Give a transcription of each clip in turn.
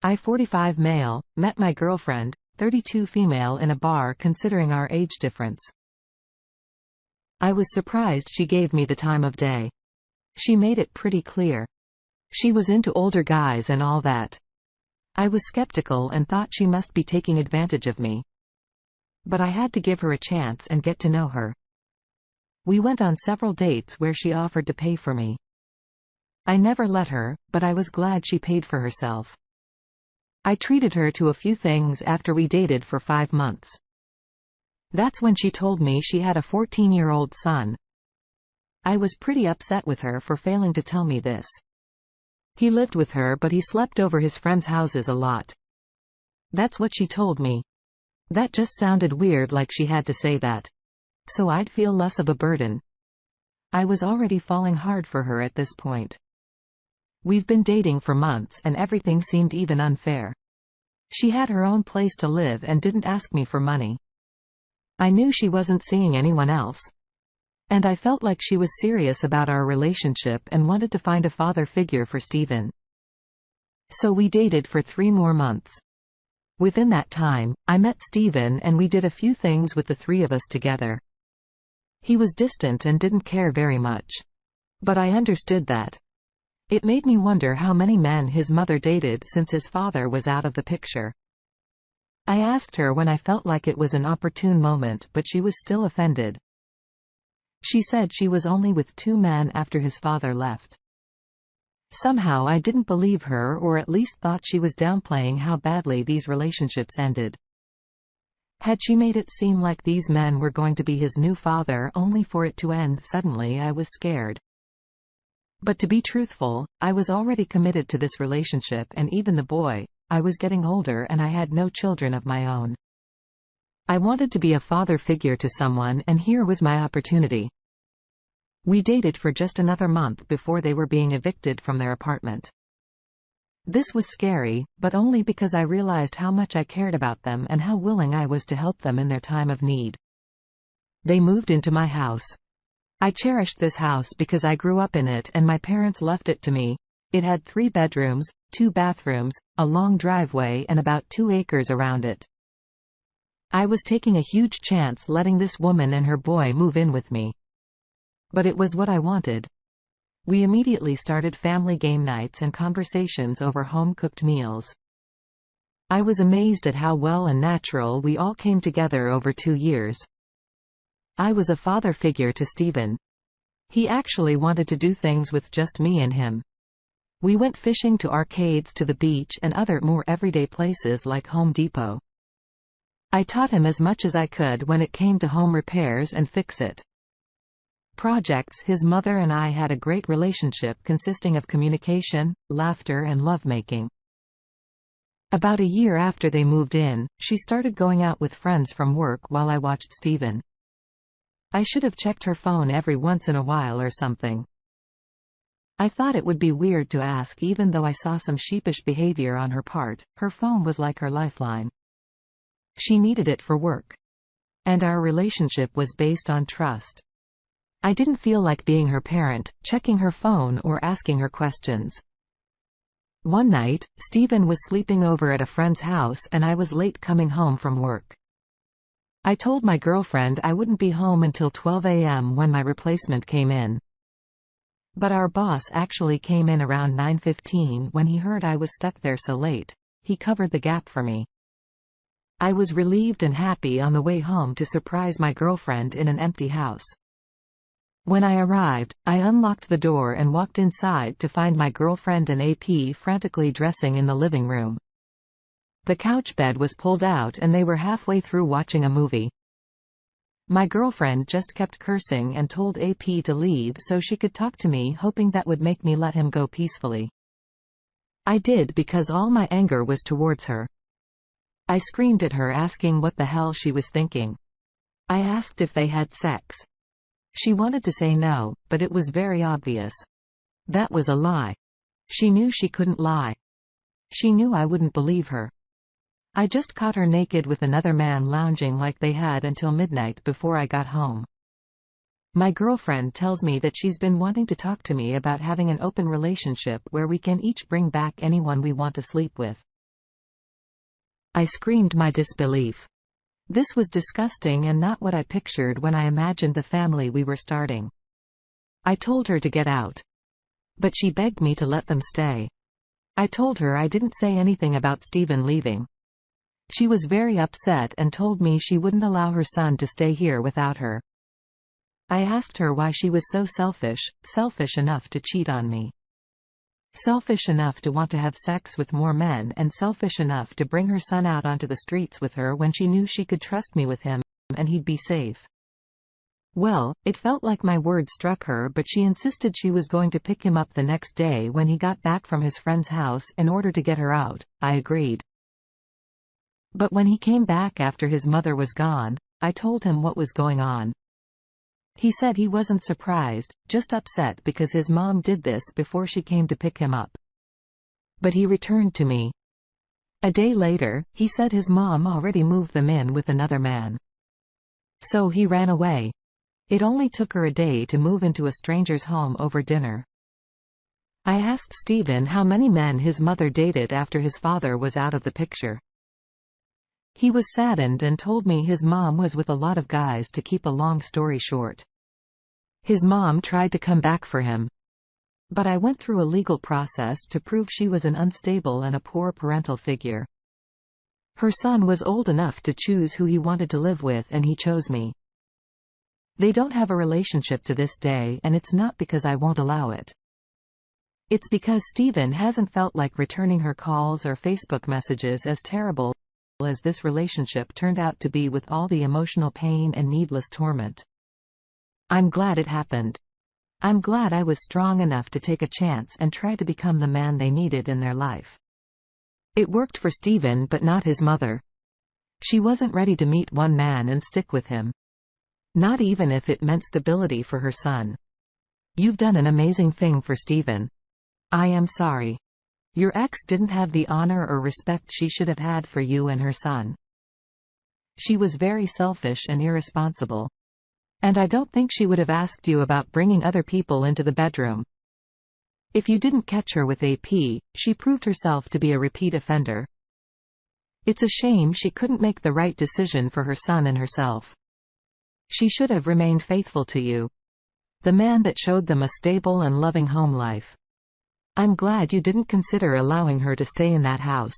I 45 male, met my girlfriend, 32 female in a bar considering our age difference. I was surprised she gave me the time of day. She made it pretty clear. She was into older guys and all that. I was skeptical and thought she must be taking advantage of me. But I had to give her a chance and get to know her. We went on several dates where she offered to pay for me. I never let her, but I was glad she paid for herself. I treated her to a few things after we dated for 5 months. That's when she told me she had a 14-year-old son. I was pretty upset with her for failing to tell me this. He lived with her, but he slept over his friends' houses a lot. That's what she told me. That just sounded weird, like she had to say that. So I'd feel less of a burden. I was already falling hard for her at this point. We've been dating for months and everything seemed even unfair. She had her own place to live and didn't ask me for money. I knew she wasn't seeing anyone else. And I felt like she was serious about our relationship and wanted to find a father figure for Steven. So we dated for 3 more months. Within that time, I met Steven and we did a few things with the 3 of us together. He was distant and didn't care very much. But I understood that. It made me wonder how many men his mother dated since his father was out of the picture. I asked her when I felt like it was an opportune moment, but she was still offended. She said she was only with 2 men after his father left. Somehow I didn't believe her, or at least thought she was downplaying how badly these relationships ended. Had she made it seem like these men were going to be his new father only for it to end suddenly, I was scared. But to be truthful, I was already committed to this relationship, and even the boy, I was getting older and I had no children of my own. I wanted to be a father figure to someone, and here was my opportunity. We dated for just another month before they were being evicted from their apartment. This was scary, but only because I realized how much I cared about them and how willing I was to help them in their time of need. They moved into my house. I cherished this house because I grew up in it and my parents left it to me. It had 3 bedrooms, 2 bathrooms, a long driveway and about 2 acres around it. I was taking a huge chance letting this woman and her boy move in with me. But it was what I wanted. We immediately started family game nights and conversations over home-cooked meals. I was amazed at how well and natural we all came together over 2 years. I was a father figure to Steven. He actually wanted to do things with just me and him. We went fishing, to arcades, to the beach, and other more everyday places like Home Depot. I taught him as much as I could when it came to home repairs and fix-it projects. His mother and I had a great relationship consisting of communication, laughter and lovemaking. About a year after they moved in, she started going out with friends from work while I watched Steven. I should have checked her phone every once in a while or something. I thought it would be weird to ask, even though I saw some sheepish behavior on her part. Her phone was like her lifeline. She needed it for work. And our relationship was based on trust. I didn't feel like being her parent, checking her phone or asking her questions. One night, Steven was sleeping over at a friend's house and I was late coming home from work. I told my girlfriend I wouldn't be home until 12 a.m. when my replacement came in. But our boss actually came in around 9:15 when he heard I was stuck there so late. He covered the gap for me. I was relieved and happy on the way home to surprise my girlfriend in an empty house. When I arrived, I unlocked the door and walked inside to find my girlfriend and AP frantically dressing in the living room. The couch bed was pulled out and they were halfway through watching a movie. My girlfriend just kept cursing and told AP to leave so she could talk to me, hoping that would make me let him go peacefully. I did, because all my anger was towards her. I screamed at her, asking what the hell she was thinking. I asked if they had sex. She wanted to say no, but it was very obvious. That was a lie. She knew she couldn't lie. She knew I wouldn't believe her. I just caught her naked with another man lounging like they had until midnight before I got home. My girlfriend tells me that she's been wanting to talk to me about having an open relationship where we can each bring back anyone we want to sleep with. I screamed my disbelief. This was disgusting and not what I pictured when I imagined the family we were starting. I told her to get out. But she begged me to let them stay. I told her I didn't say anything about Stephen leaving. She was very upset and told me she wouldn't allow her son to stay here without her. I asked her why she was so selfish enough to cheat on me. Selfish enough to want to have sex with more men, and selfish enough to bring her son out onto the streets with her when she knew she could trust me with him, and he'd be safe. Well, it felt like my words struck her, but she insisted she was going to pick him up the next day when he got back from his friend's house in order to get her out. I agreed. But when he came back after his mother was gone, I told him what was going on. He said he wasn't surprised, just upset because his mom did this before she came to pick him up. But he returned to me. A day later, he said his mom already moved them in with another man. So he ran away. It only took her a day to move into a stranger's home over dinner. I asked Stephen how many men his mother dated after his father was out of the picture. He was saddened and told me his mom was with a lot of guys. To keep a long story short, his mom tried to come back for him. But I went through a legal process to prove she was an unstable and a poor parental figure. Her son was old enough to choose who he wanted to live with, and he chose me. They don't have a relationship to this day, and it's not because I won't allow it. It's because Stephen hasn't felt like returning her calls or Facebook messages, as terrible as this relationship turned out to be with all the emotional pain and needless torment. I'm glad it happened. I'm glad I was strong enough to take a chance and try to become the man they needed in their life. It worked for Stephen, but not his mother. She wasn't ready to meet one man and stick with him. Not even if it meant stability for her son. You've done an amazing thing for Stephen. I am sorry. Your ex didn't have the honor or respect she should have had for you and her son. She was very selfish and irresponsible. And I don't think she would have asked you about bringing other people into the bedroom. If you didn't catch her with AP, she proved herself to be a repeat offender. It's a shame she couldn't make the right decision for her son and herself. She should have remained faithful to you, the man that showed them a stable and loving home life. I'm glad you didn't consider allowing her to stay in that house.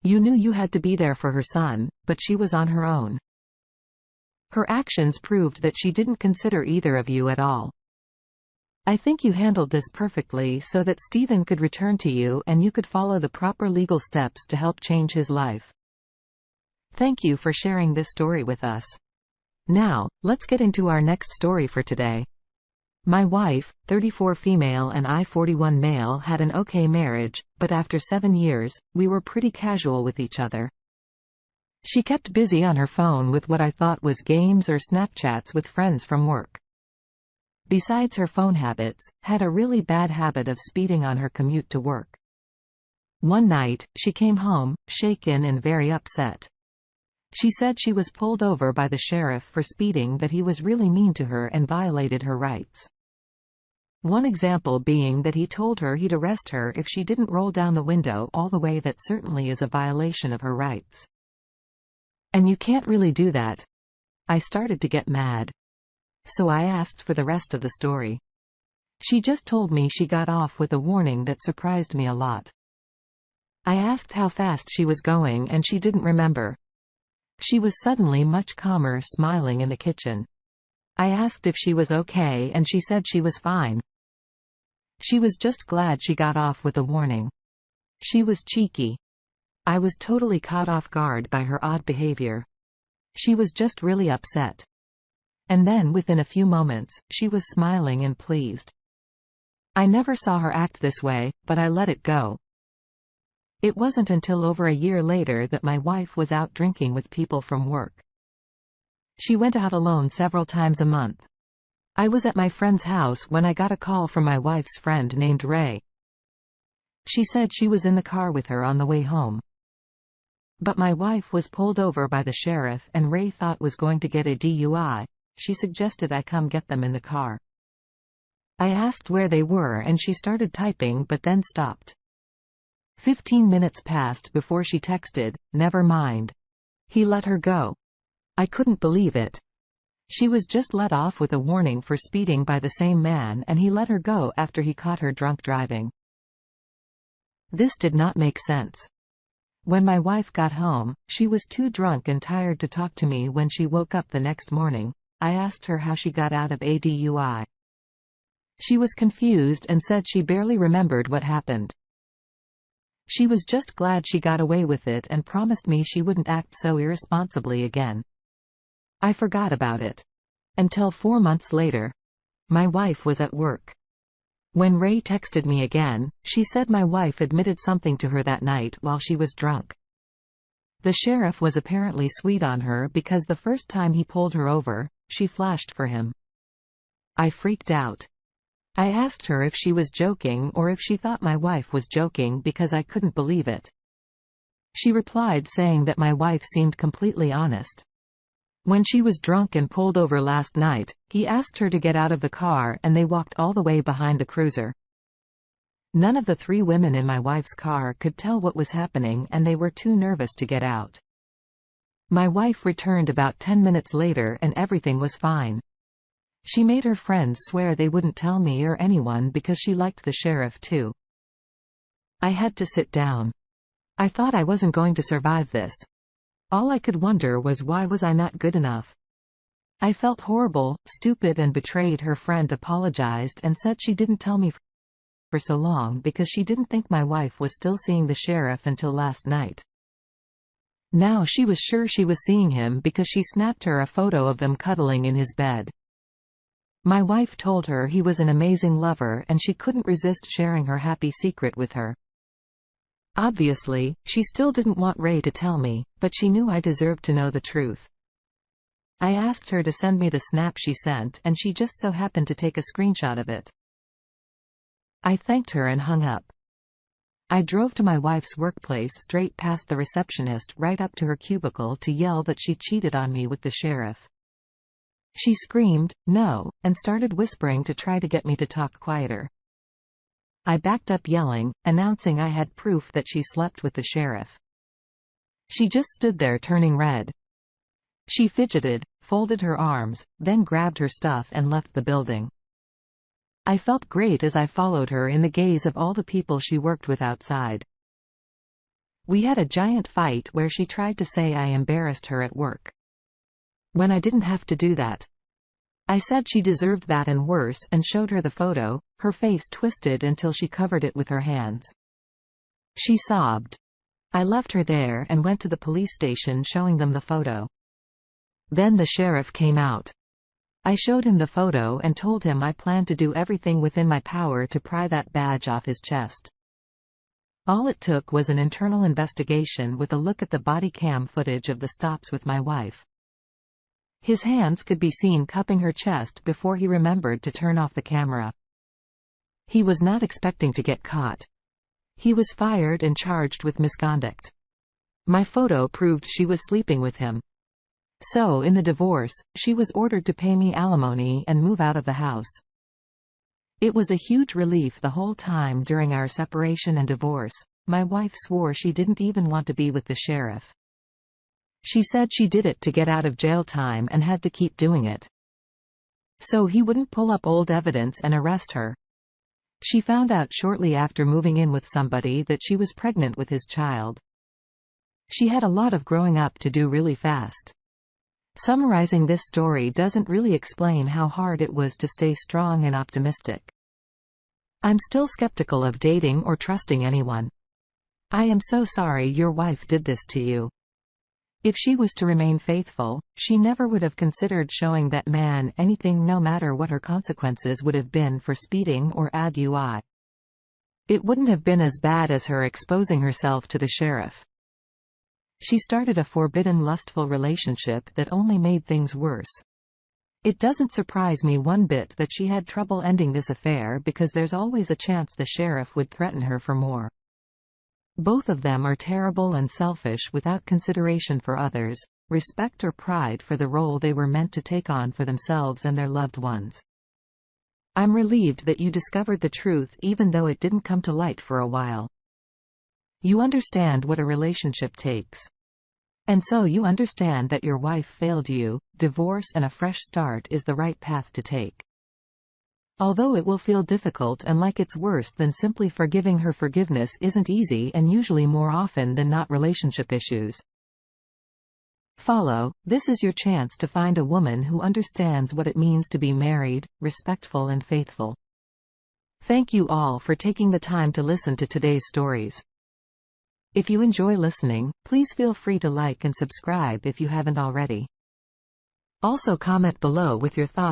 You knew you had to be there for her son, but she was on her own. Her actions proved that she didn't consider either of you at all. I think you handled this perfectly so that Stephen could return to you and you could follow the proper legal steps to help change his life. Thank you for sharing this story with us. Now, let's get into our next story for today. My wife, 34 female and I 41 male, had an okay marriage, but after 7 years, we were pretty casual with each other. She kept busy on her phone with what I thought was games or Snapchats with friends from work. Besides her phone habits, had a really bad habit of speeding on her commute to work. One night, she came home, shaken and very upset. She said she was pulled over by the sheriff for speeding, that he was really mean to her and violated her rights. One example being that he told her he'd arrest her if she didn't roll down the window all the way. That certainly is a violation of her rights. And you can't really do that. I started to get mad. So I asked for the rest of the story. She just told me she got off with a warning that surprised me a lot. I asked how fast she was going and she didn't remember. She was suddenly much calmer, smiling in the kitchen. I asked if she was okay and she said she was fine. She was just glad she got off with a warning. She was cheeky. I was totally caught off guard by her odd behavior. She was just really upset. And then within a few moments, she was smiling and pleased. I never saw her act this way, but I let it go. It wasn't until over a year later that my wife was out drinking with people from work. She went out alone several times a month. I was at my friend's house when I got a call from my wife's friend named Ray. She said she was in the car with her on the way home. But my wife was pulled over by the sheriff and Ray thought was going to get a DUI. She suggested I come get them in the car. I asked where they were and she started typing but then stopped. 15 minutes passed before she texted, "Never mind. He let her go." I couldn't believe it. She was just let off with a warning for speeding by the same man, and he let her go after he caught her drunk driving. This did not make sense. When my wife got home, she was too drunk and tired to talk to me. When she woke up the next morning, I asked her how she got out of a DUI. She was confused and said she barely remembered what happened. She was just glad she got away with it and promised me she wouldn't act so irresponsibly again. I forgot about it. Until 4 months later. My wife was at work. When Ray texted me again, she said my wife admitted something to her that night while she was drunk. The sheriff was apparently sweet on her because the first time he pulled her over, she flashed for him. I freaked out. I asked her if she was joking or if she thought my wife was joking because I couldn't believe it. She replied saying that my wife seemed completely honest. When she was drunk and pulled over last night, he asked her to get out of the car and they walked all the way behind the cruiser. None of the 3 women in my wife's car could tell what was happening and they were too nervous to get out. My wife returned about 10 minutes later and everything was fine. She made her friends swear they wouldn't tell me or anyone because she liked the sheriff too. I had to sit down. I thought I wasn't going to survive this. All I could wonder was why was I not good enough? I felt horrible, stupid and betrayed. Her friend apologized and said she didn't tell me for so long because she didn't think my wife was still seeing the sheriff until last night. Now she was sure she was seeing him because she snapped her a photo of them cuddling in his bed. My wife told her he was an amazing lover and she couldn't resist sharing her happy secret with her. Obviously, she still didn't want Ray to tell me, but she knew I deserved to know the truth. I asked her to send me the snap she sent and she just so happened to take a screenshot of it. I thanked her and hung up. I drove to my wife's workplace straight past the receptionist right up to her cubicle to yell that she cheated on me with the sheriff. She screamed, "No," and started whispering to try to get me to talk quieter. I backed up yelling, announcing I had proof that she slept with the sheriff. She just stood there turning red. She fidgeted, folded her arms, then grabbed her stuff and left the building. I felt great as I followed her in the gaze of all the people she worked with outside. We had a giant fight where she tried to say I embarrassed her at work. When I didn't have to do that. I said she deserved that and worse and showed her the photo, her face twisted until she covered it with her hands. She sobbed. I left her there and went to the police station showing them the photo. Then the sheriff came out. I showed him the photo and told him I planned to do everything within my power to pry that badge off his chest. All it took was an internal investigation with a look at the body cam footage of the stops with my wife. His hands could be seen cupping her chest before he remembered to turn off the camera. He was not expecting to get caught. He was fired and charged with misconduct. My photo proved she was sleeping with him. So in the divorce, she was ordered to pay me alimony and move out of the house. It was a huge relief the whole time during our separation and divorce. My wife swore she didn't even want to be with the sheriff. She said she did it to get out of jail time and had to keep doing it. So he wouldn't pull up old evidence and arrest her. She found out shortly after moving in with somebody that she was pregnant with his child. She had a lot of growing up to do really fast. Summarizing this story doesn't really explain how hard it was to stay strong and optimistic. I'm still skeptical of dating or trusting anyone. I am so sorry your wife did this to you. If she was to remain faithful, she never would have considered showing that man anything, no matter what her consequences would have been for speeding or DUI. It wouldn't have been as bad as her exposing herself to the sheriff. She started a forbidden lustful relationship that only made things worse. It doesn't surprise me one bit that she had trouble ending this affair because there's always a chance the sheriff would threaten her for more. Both of them are terrible and selfish without consideration for others, respect or pride for the role they were meant to take on for themselves and their loved ones. I'm relieved that you discovered the truth even though it didn't come to light for a while. You understand what a relationship takes. And so you understand that your wife failed you. Divorce and a fresh start is the right path to take. Although it will feel difficult and like it's worse than simply forgiving her, forgiveness isn't easy and usually more often than not relationship issues. Follow. This is your chance to find a woman who understands what it means to be married, respectful and faithful. Thank you all for taking the time to listen to today's stories. If you enjoy listening, please feel free to like and subscribe if you haven't already. Also comment below with your thoughts.